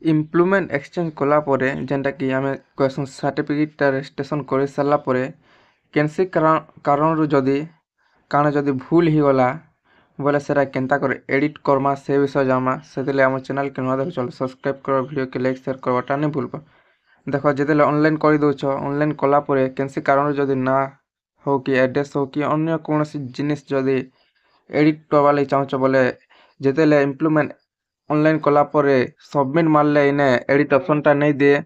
Employment exchange कला परे जेनटा कि आमे कहसुं सर्टिफिकेट रजिस्ट्रेशन कर सारा परे केनसी कारण रु जदि काना जदि भूल ही गला बोले सेरा केनता कर एडिट करमा से विषय जामा सेतेले आम चैनल के नुआ देख चल सब्सक्राइब कर वीडियो के लाइक शेयर करवाटा नहीं भूलबा। देखो जेतेले ऑनलाइन कर दउछ ऑनलाइन कला परे केनसी कारण जदि ना हो कि एड्रेस हो कि अन्य कोनोसी जिनिस जदि एडिट करवा लई चाहछ बोले जेतेले इम्प्लॉयमेंट ऑनलाइन कला परे सबमिट मारले इने एडिट ऑप्शन टा नहीं दिए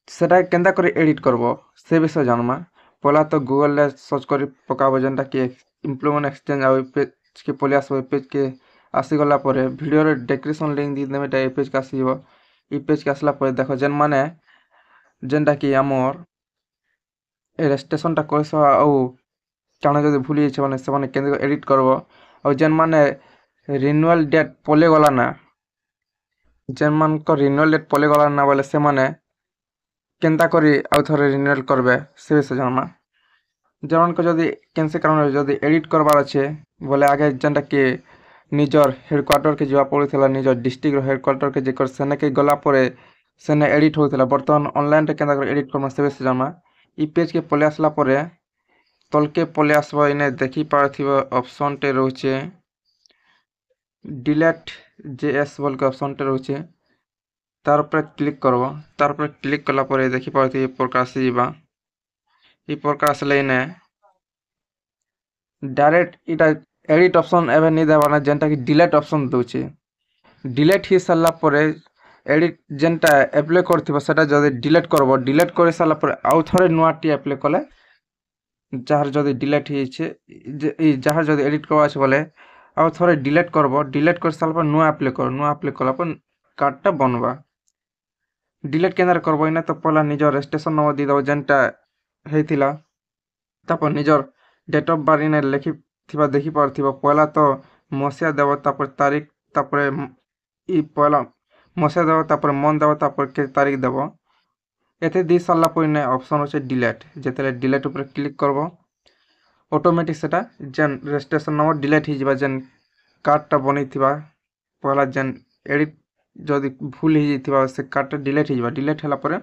सेटा केनता करे एडिट करबो से विषय जानमा। पहला तो गूगल ले सर्च करी पकाबो जेनटा कि इम्प्लॉयमेंट एक्सचेंज आ पेज के पले आसबो पेज के आसी गला परे वीडियो रे डिस्क्रिप्शन लिंक दी देबे ता पेज का आसीबो। ई पेज के आसला परे देखो जेन माने जेनटा कि हमर रजिस्ट्रेशन टा करस आ काना जदि भूली जाइछ माने से माने केनता एडिट करबो आ जेन माने रिन्यूअल डेट पले गला ना जेन मान को रिन्यूअल डेट पले गला ना बोले से माने केनता करी आउ थरे रिन्यूअल करबे से विषय जानमा। जेमन को जदि केनसे कारण जदि एडिट करबार अच्छे बोले आगे जेनटा कि निजर हेडक्वार्टर के जीवा पड़ुथिला निजर डिस्ट्रिक्ट हेडक्वार्टर के जेकर सेने के गला परे सेने एडिट होथिला बर्तमान ऑनलाइन रे केनता करी एडिट करमा से विषय जानमा। ई पेज के पले आसला परे तलके पले आसबो इने देखि पारथिबो ऑप्शन टे रहउचे डिलीट जेएस बोल के ऑप्शन टे रहउचे तार पर क्लिक करबो तार पर क्लिक कला परे देखि पारथिबो प्रकार से जीवा ई प्रकार से लेने डायरेक्ट इटा एडिट ऑप्शन एबे नहीं देबाना जेनटा कि डिलीट ऑप्शन दोचे डिलीट ही साला परे एडिट जेनटा अप्लाई करथिबो सेटा जदि डिलीट करबो डिलीट करे साला परे आउ थरे नुआ टी अप्लाई कले जहार जदि डिलीट ही छे जहार जदि एडिट करबा छे बोले आउ थरे डिलीट करबो डिलीट कर साला पर नुआ अप्लाई कला पर कार्ड टा बनबा। डिलीट केनर करबो इना तो पहला निजर रजिस्ट्रेशन नंबर दी दबो जेनटा हेतिला तापर निजर डेट ऑफ बर्थ इने लिखि थिबा देखि पारथिबो पहला तो मसिया देबो तापर तारीख तापर ई पहला मसिया देबो तापर मन देबो तापर के तारीख देबो एते दी साला पर इने ऑप्शन होचे डिलीट जेतेले डिलीट ऊपर क्लिक करबो ऑटोमेटिक सेटा जेन रजिस्ट्रेशन नंबर डिलीट ही जिबा जेन कार्ड टा बनि थिबा पहला जेन एडिट जदि भूल ही जिथिबा से कार्ड डिलीट ही जिबा डिलीट हला परे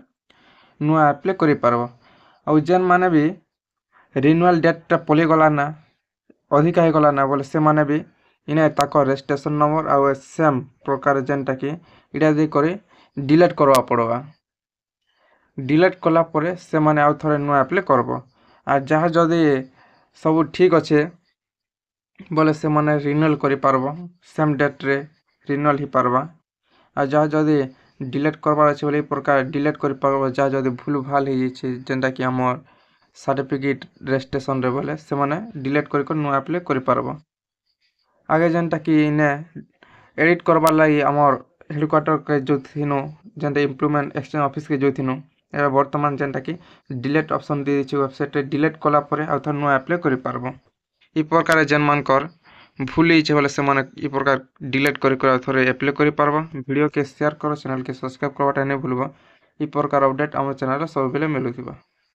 नुआ अप्लाई करि पारबो। आ जेन माने भी रिन्यूअल डेट टा पले गला ना अधिक है गला ना बोले से माने भी इने ताको रजिस्ट्रेशन नंबर आ सेम प्रकार जेनटा कि इडा दे करी डिलीट करवा पड़वा डिलीट कला परे से माने आउ थरे नुआ अप्लाई करबो आ जहा जदि सब ठीक अच्छे बोले से माने रिन्यूअल करि पारबो सेम डेट रे रिन्यूअल ही पारबा आ जहा जदि डिलीट करबार अच्छे बोले प्रकार डिलीट करि पारबो जहा जदि भूल भाल ही जाइछे जेनटा कि हमर सर्टिफिकेट रजिस्ट्रेशन रे बोले से माने डिलीट करि नुआ अप्लाई करि पारबो। आगे जेनटा कि इने एडिट करबार लागि हमर हेडक्वार्टर के जो थिनो जेनटा इम्प्लॉयमेंट एक्सचेंज ऑफिस के जो थिनो एबे वर्तमान जेनटा कि डिलीट ऑप्शन दे दिछि वेबसाइट रे डिलीट कला परे आ थर नुआ अप्लाई करि पारबो। ई प्रकार जेन मान कर भूली छे बोले से माने ई प्रकार डिलीट करि कर थरे अप्लाई करि पारबो। वीडियो के शेयर करो चैनल के सब्सक्राइब करवाटा नहीं भूलबो। ई प्रकार अपडेट हमर चैनल रे सब बेले मिलुथिबा।